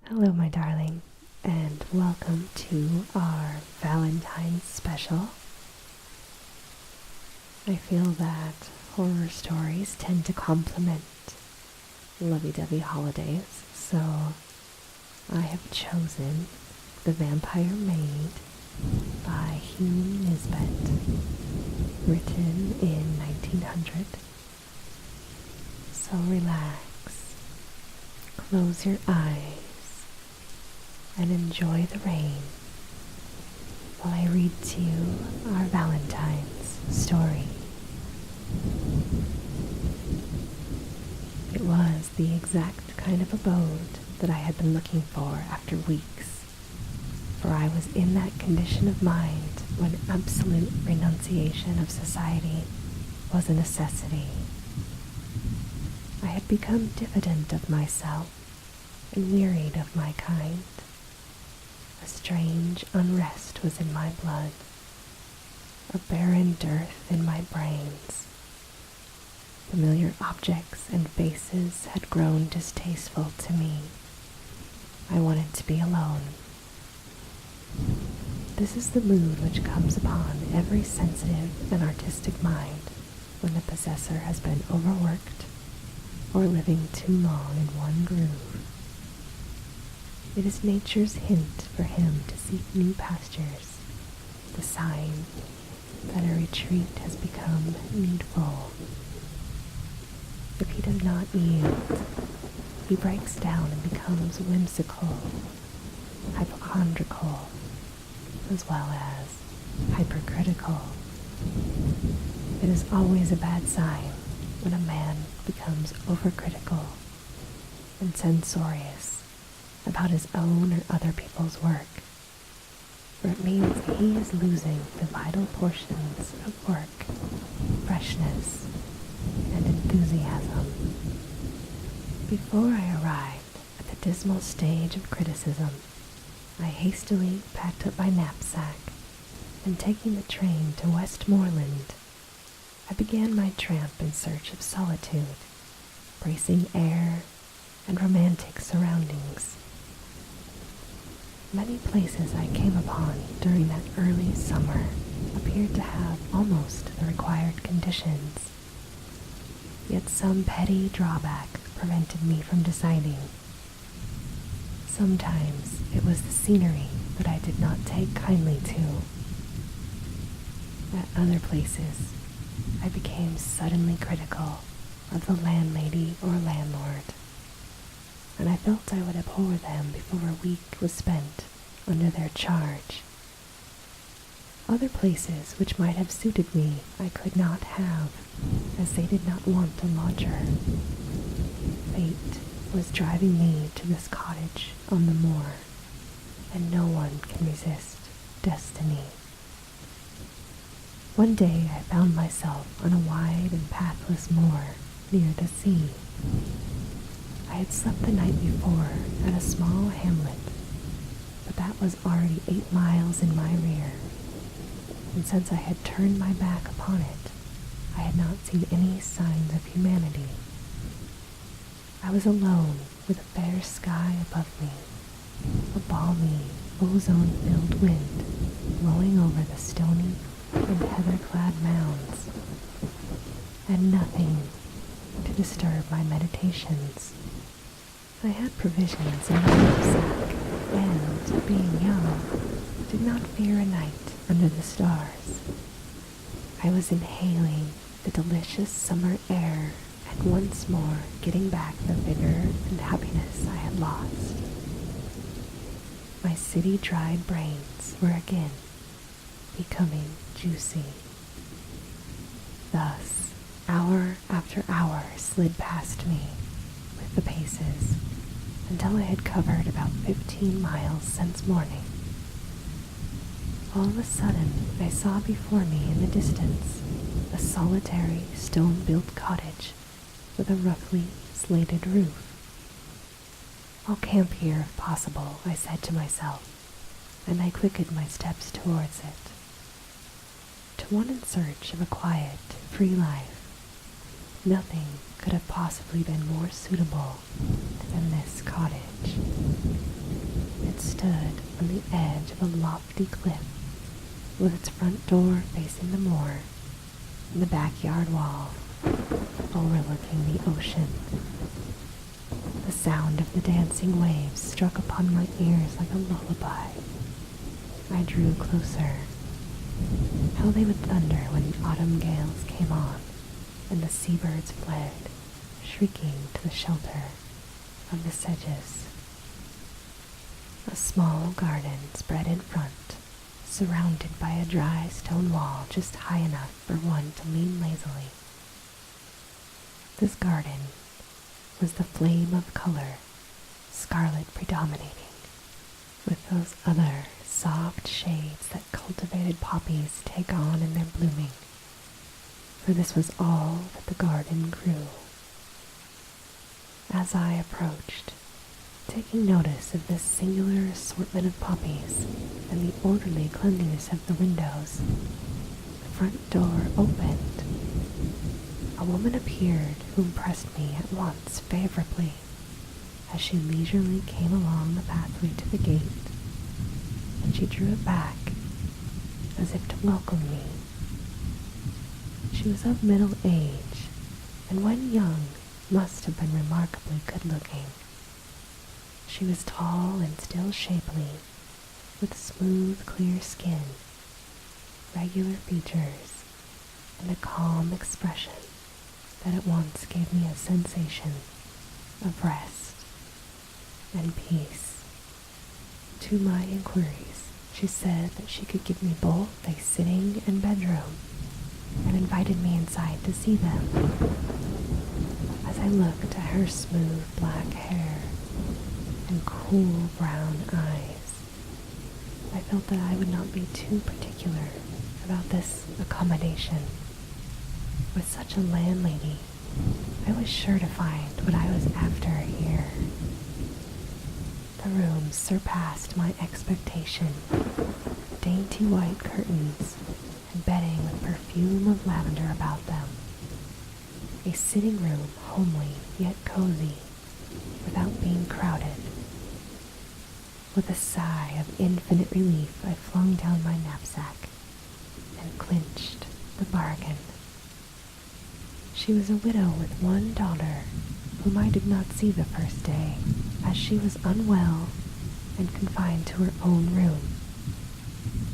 Hello, my darling, and welcome to our Valentine special. I feel that horror stories tend to complement lovey-dovey holidays, so I have chosen The Vampire Maid by Hume Nisbet, written in 1900. So relax, close your eyes, and enjoy the rain while I read to you our Valentine's story. It was the exact kind of abode that I had been looking for after weeks, for I was in that condition of mind when absolute renunciation of society was a necessity. I had become diffident of myself and wearied of my kind. A strange unrest was in my blood, a barren dearth in my brains. Familiar objects and faces had grown distasteful to me. I wanted to be alone. This is the mood which comes upon every sensitive and artistic mind when the possessor has been overworked or living too long in one groove. It is nature's hint for him to seek new pastures, the sign that a retreat has become needful. If he does not yield, he breaks down and becomes whimsical, hypochondriacal, as well as hypercritical. It is always a bad sign when a man becomes overcritical and censorious about his own or other people's work, for it means he is losing the vital portions of work, freshness, and enthusiasm. Before I arrived at the dismal stage of criticism, I hastily packed up my knapsack, and taking the train to Westmoreland, I began my tramp in search of solitude, bracing air, and romantic surroundings. Many places I came upon during that early summer appeared to have almost the required conditions, yet some petty drawback prevented me from deciding. Sometimes it was the scenery that I did not take kindly to. At other places, I became suddenly critical of the landlady or landlord, and I felt I would abhor them before a week was spent under their charge. Other places which might have suited me I could not have, as they did not want a lodger. Fate was driving me to this cottage on the moor, and no one can resist destiny. One day I found myself on a wide and pathless moor near the sea. I had slept the night before at a small hamlet, but that was already 8 miles in my rear, and since I had turned my back upon it, I had not seen any signs of humanity. I was alone with a fair sky above me, a balmy, ozone-filled wind blowing over the stony and heather-clad mounds, and nothing to disturb my meditations. I had provisions in my knapsack, and, being young, did not fear a night under the stars. I was inhaling the delicious summer air and once more getting back the vigor and happiness I had lost. My city-dried brains were again becoming juicy. Thus, hour after hour slid past me with the paces, until I had covered about 15 miles since morning. All of a sudden, I saw before me in the distance a solitary stone-built cottage with a roughly slated roof. I'll camp here if possible, I said to myself, and I quickened my steps towards it. To one in search of a quiet, free life, nothing could have possibly been more suitable than this cottage. the edge of a lofty cliff, with its front door facing the moor and the backyard wall overlooking the ocean. The sound of the dancing waves struck upon my ears like a lullaby. I drew closer. How they would thunder when the autumn gales came on, and the seabirds fled, shrieking to the shelter of the sedges. A small garden spread in front, surrounded by a dry stone wall just high enough for one to lean lazily. This garden was the flame of color, scarlet predominating, with those other soft shades that cultivated poppies take on in their blooming, for this was all that the garden grew. As I approached, taking notice of this singular assortment of poppies and the orderly cleanliness of the windows, the front door opened. A woman appeared who impressed me at once favorably as she leisurely came along the pathway to the gate, and she drew it back as if to welcome me. She was of middle age, and when young must have been remarkably good-looking. She was tall and still shapely, with smooth, clear skin, regular features, and a calm expression that at once gave me a sensation of rest and peace. To my inquiries, she said that she could give me both a sitting and bedroom, and invited me inside to see them. As I looked at her smooth black hair and cool brown eyes, I felt that I would not be too particular about this accommodation. With such a landlady, I was sure to find what I was after here. The rooms surpassed my expectation. Dainty white curtains and bedding with perfume of lavender about them. A sitting room, homely yet cozy, without being crowded. With a sigh of infinite relief, I flung down my knapsack and clinched the bargain. She was a widow with one daughter, whom I did not see the first day, as she was unwell and confined to her own room.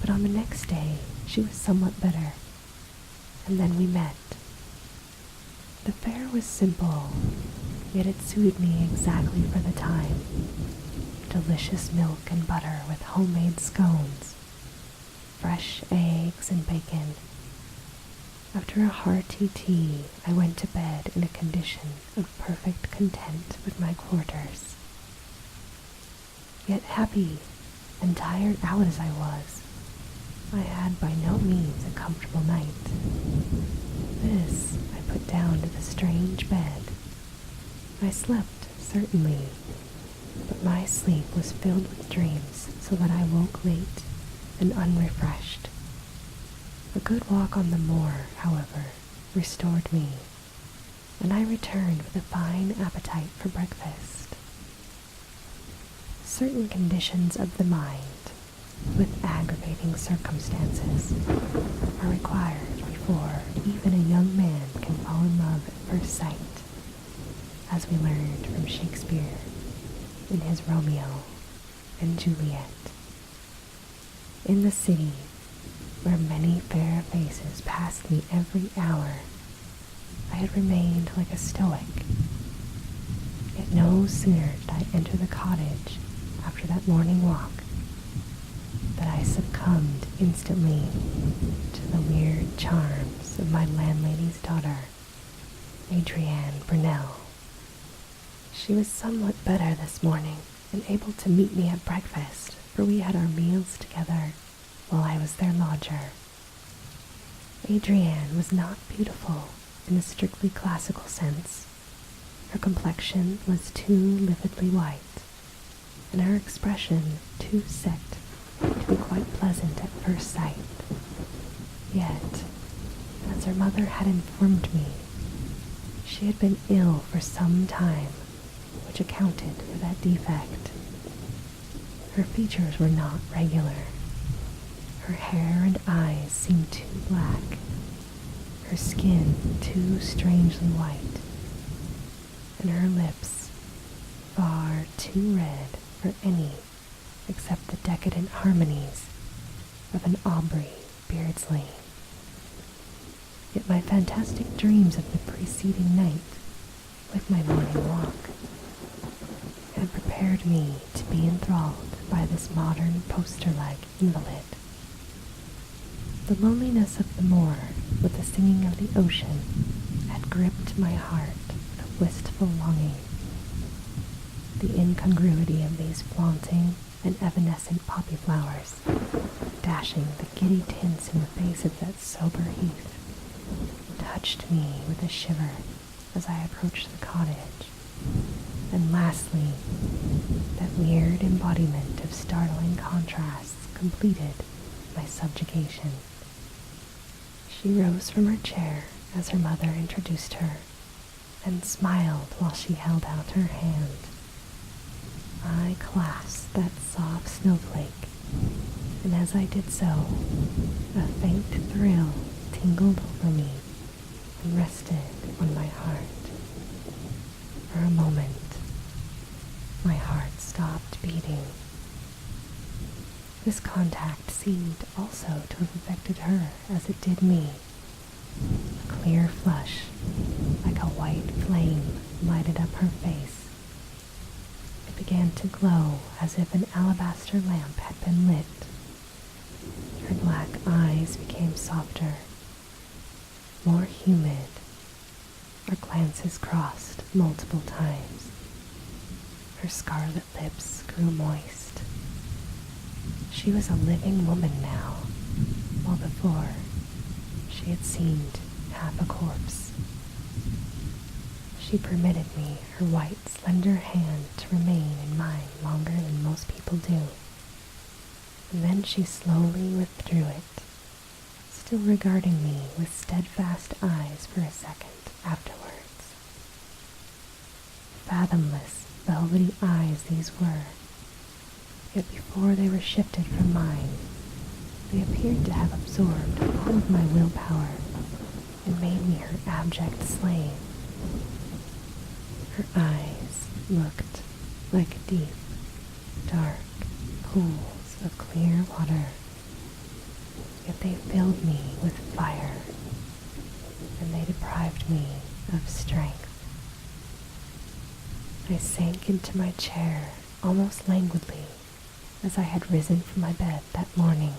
But on the next day, she was somewhat better, and then we met. The fare was simple, yet it suited me exactly for the time. Delicious milk and butter with homemade scones, fresh eggs and bacon. After a hearty tea, I went to bed in a condition of perfect content with my quarters. Yet happy and tired out as I was, I had by no means a comfortable night. This I put down to the strange bed. I slept, certainly, but my sleep was filled with dreams, so that I woke late and unrefreshed. A good walk on the moor, however, restored me, and I returned with a fine appetite for breakfast. Certain conditions of the mind, with aggravating circumstances, are required before even a young man can fall in love at first sight, as we learned from Shakespeare in his Romeo and Juliet. In the city, where many fair faces passed me every hour, I had remained like a stoic. Yet no sooner did I enter the cottage after that morning walk that I succumbed instantly to the weird charms of my landlady's daughter, Adrienne Brunel. She was somewhat better this morning and able to meet me at breakfast, for we had our meals together while I was their lodger. Adrienne was not beautiful in the strictly classical sense. Her complexion was too lividly white, and her expression too set to be quite pleasant at first sight. Yet, as her mother had informed me, she had been ill for some time, which accounted for that defect. Her features were not regular. Her hair and eyes seemed too black, her skin too strangely white, and her lips far too red for any except the decadent harmonies of an Aubrey Beardsley. Yet my fantastic dreams of the preceding night, with my morning walk, had prepared me to be enthralled by this modern poster-like invalid. The loneliness of the moor, with the singing of the ocean, had gripped my heart with a wistful longing. The incongruity of these flaunting and evanescent poppy flowers, dashing the giddy tints in the face of that sober heath, touched me with a shiver as I approached the cottage. And lastly, that weird embodiment of startling contrasts completed my subjugation. She rose from her chair as her mother introduced her, and smiled while she held out her hand. I clasped that soft snowflake, and as I did so, a faint thrill tingled over me and rested on my heart. For a moment, my heart stopped beating. This contact seemed also to have affected her as it did me. A clear flush, like a white flame, lighted up her face. It began to glow as if an alabaster lamp had been lit. Her black eyes became softer, more humid. Our glances crossed multiple times. Her scarlet lips grew moist. She was a living woman now, while before she had seemed half a corpse. She permitted me her white, slender hand to remain in mine longer than most people do, and then she slowly withdrew it, still regarding me with steadfast eyes for a second afterwards. Fathomless, velvety eyes these were, yet before they were shifted from mine, they appeared to have absorbed all of my willpower and made me her abject slave. Her eyes looked like deep, dark pools of clear water, yet they filled me with fire, and they deprived me of strength. I sank into my chair almost languidly as I had risen from my bed that morning.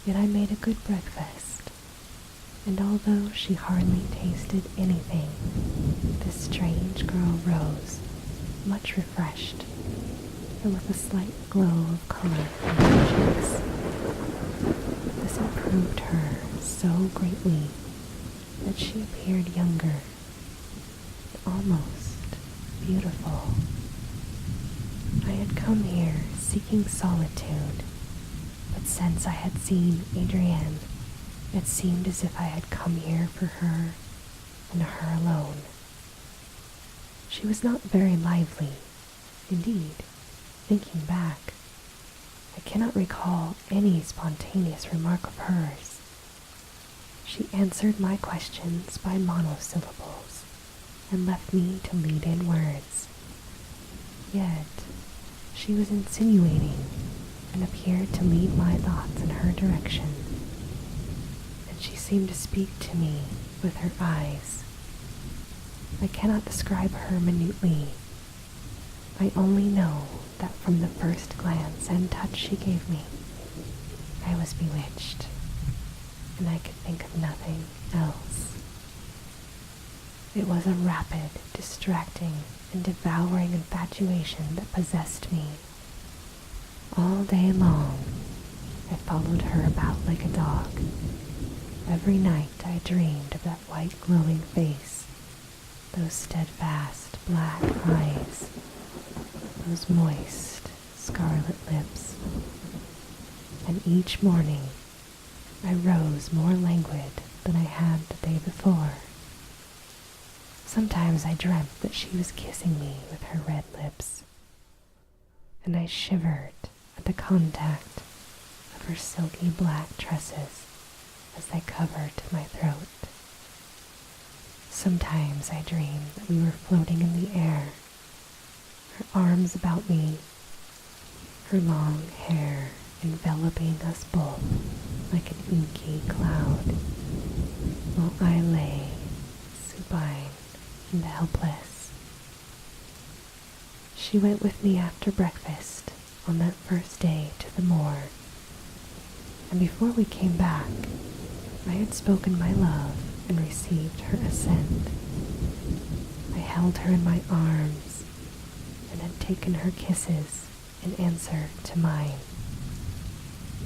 Yet I made a good breakfast, and although she hardly tasted anything, this strange girl rose, much refreshed, and with a slight glow of color on her cheeks. This improved her so greatly that she appeared younger, almost beautiful. I had come here seeking solitude, but since I had seen Adrienne, it seemed as if I had come here for her and her alone. She was not very lively. Indeed, thinking back, I cannot recall any spontaneous remark of hers. She answered my questions by monosyllables and left me to lead in words. Yet, she was insinuating and appeared to lead my thoughts in her direction, and she seemed to speak to me with her eyes. I cannot describe her minutely. I only know that from the first glance and touch she gave me, I was bewitched, and I could think of nothing else. It was a rapid, distracting, and devouring infatuation that possessed me. All day long, I followed her about like a dog. Every night I dreamed of that white glowing face, those steadfast black eyes, those moist scarlet lips. And each morning I rose more languid than I had the day before. Sometimes I dreamt that she was kissing me with her red lips. and I shivered at the contact of her silky black tresses as they covered my throat. Sometimes I dreamed that we were floating in the air, her arms about me, her long hair enveloping us both like an inky cloud, while I lay supine and helpless. She went with me after breakfast on that first day to the moor, and before we came back, I had spoken my love and received her assent. I held her in my arms and had taken her kisses in answer to mine.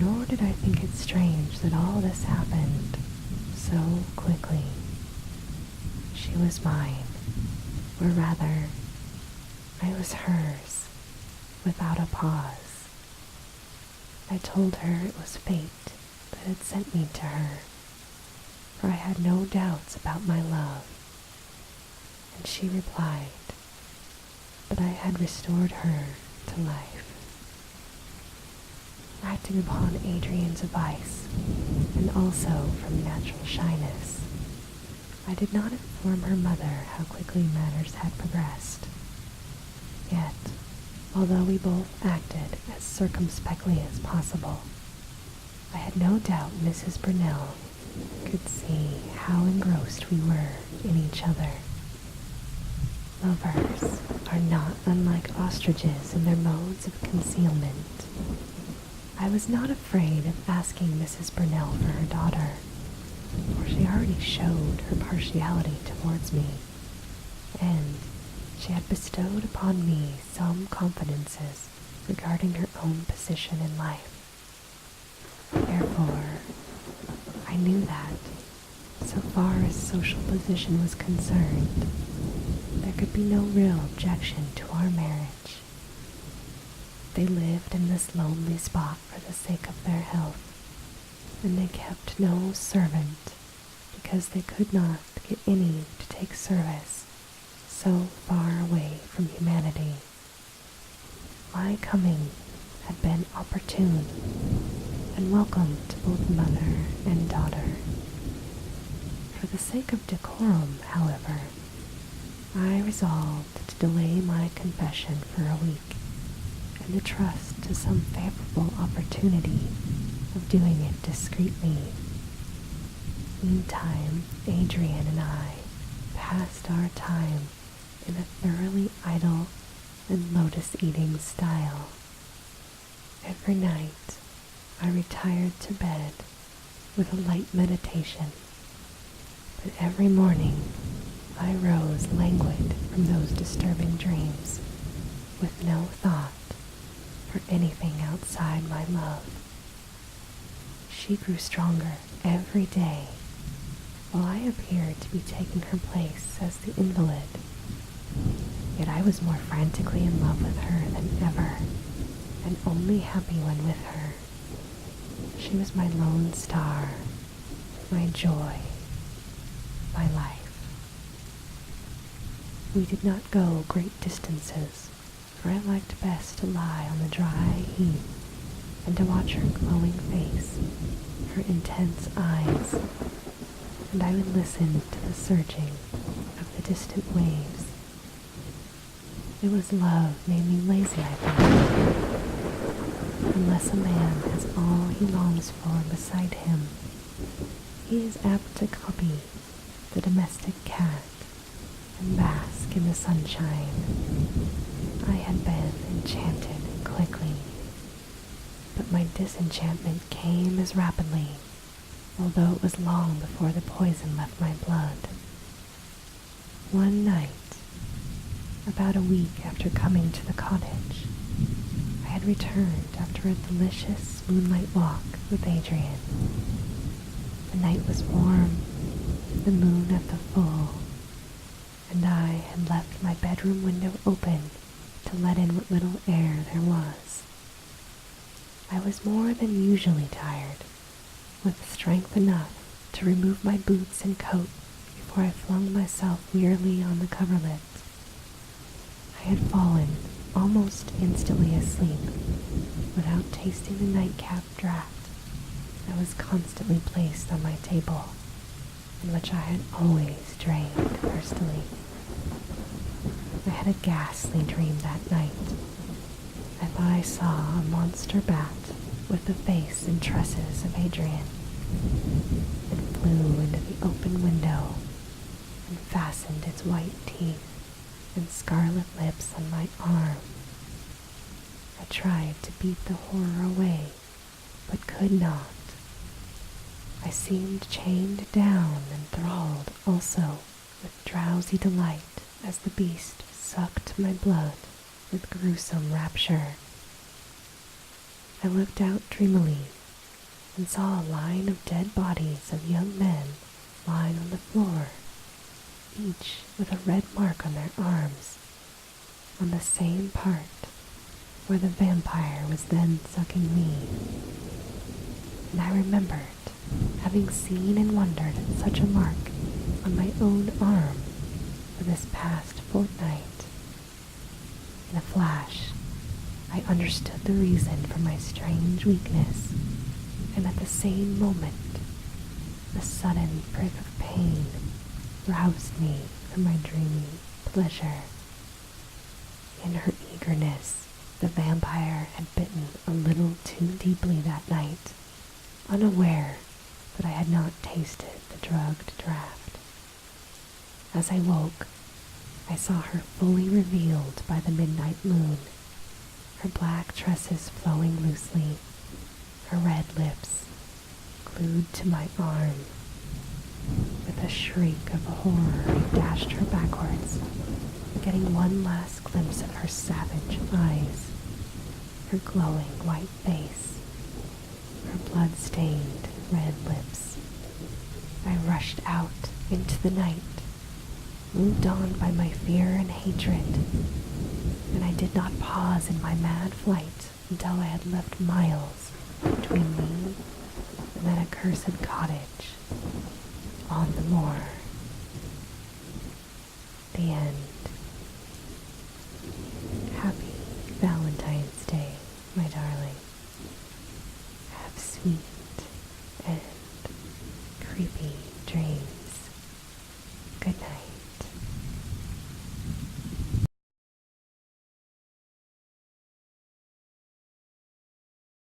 Nor did I think it strange that all this happened so quickly. She was mine, or rather, I was hers, without a pause. I told her it was fate that had sent me to her, for I had no doubts about my love, and she replied that I had restored her to life. Acting upon Adrienne's advice, and also from natural shyness, I did not inform her mother how quickly matters had progressed. Yet, although we both acted as circumspectly as possible, I had no doubt Mrs. Brunel could see how engrossed we were in each other. Lovers are not unlike ostriches in their modes of concealment. I was not afraid of asking Mrs. Brunel for her daughter, for she already showed her partiality towards me, and she had bestowed upon me some confidences regarding her own position in life. Therefore, I knew that, so far as social position was concerned, there could be no real objection to our marriage. They lived in this lonely spot for the sake of their health, and they kept no servant because they could not get any to take service so far away from humanity. My coming had been opportune and welcome to both mother and daughter. For the sake of decorum, however, I resolved to delay my confession for a week and to trust to some favorable opportunity of doing it discreetly. Meantime, Adrienne and I passed our time in a thoroughly idle and lotus-eating style. Every night, I retired to bed with a light meditation, but every morning I rose languid from those disturbing dreams, with no thought for anything outside my love. She grew stronger every day, while I appeared to be taking her place as the invalid. Yet I was more frantically in love with her than ever, and only happy when with her. She was my lone star, my joy, my life. We did not go great distances, for I liked best to lie on the dry heath and to watch her glowing face, her intense eyes, and I would listen to the surging of the distant waves. It was love made me lazy, I thought. Unless a man has all he longs for beside him, he is apt to copy the domestic cat and bask in the sunshine. I had been enchanted quickly, but my disenchantment came as rapidly, although it was long before the poison left my blood. One night, about a week after coming to the cottage, I had returned after a delicious moonlight walk with Adrienne. The night was warm, the moon at the full, and I had left my bedroom window open to let in what little air there was. I was more than usually tired, with strength enough to remove my boots and coat before I flung myself wearily on the coverlet. I had fallen almost instantly asleep without tasting the nightcap draught that was constantly placed on my table, and which I had always drained thirstily. I had a ghastly dream that night. I thought I saw a monster bat with the face and tresses of Adrienne. It flew into the open window and fastened its white teeth and scarlet lips on my arm. I tried to beat the horror away, but could not. I seemed chained down and thralled also with drowsy delight as the beast sucked my blood with gruesome rapture. I looked out dreamily and saw a line of dead bodies of young men lying on the floor, each with a red mark on their arms, on the same part where the vampire was then sucking me. And I remembered having seen and wondered at such a mark on my own arm for this past fortnight. In a flash, I understood the reason for my strange weakness, and at the same moment, a sudden prick of pain roused me from my dreamy pleasure. In her eagerness, the vampire had bitten a little too deeply that night, unaware that I had not tasted the drugged draught. As I woke, I saw her fully revealed by the midnight moon, her black tresses flowing loosely, her red lips glued to my arm. With a shriek of horror, I dashed her backwards, getting one last glimpse of her savage eyes, her glowing white face, her blood-stained red lips. I rushed out into the night, moved on by my fear and hatred, and I did not pause in my mad flight until I had left miles between me and that accursed cottage on the moor. The end.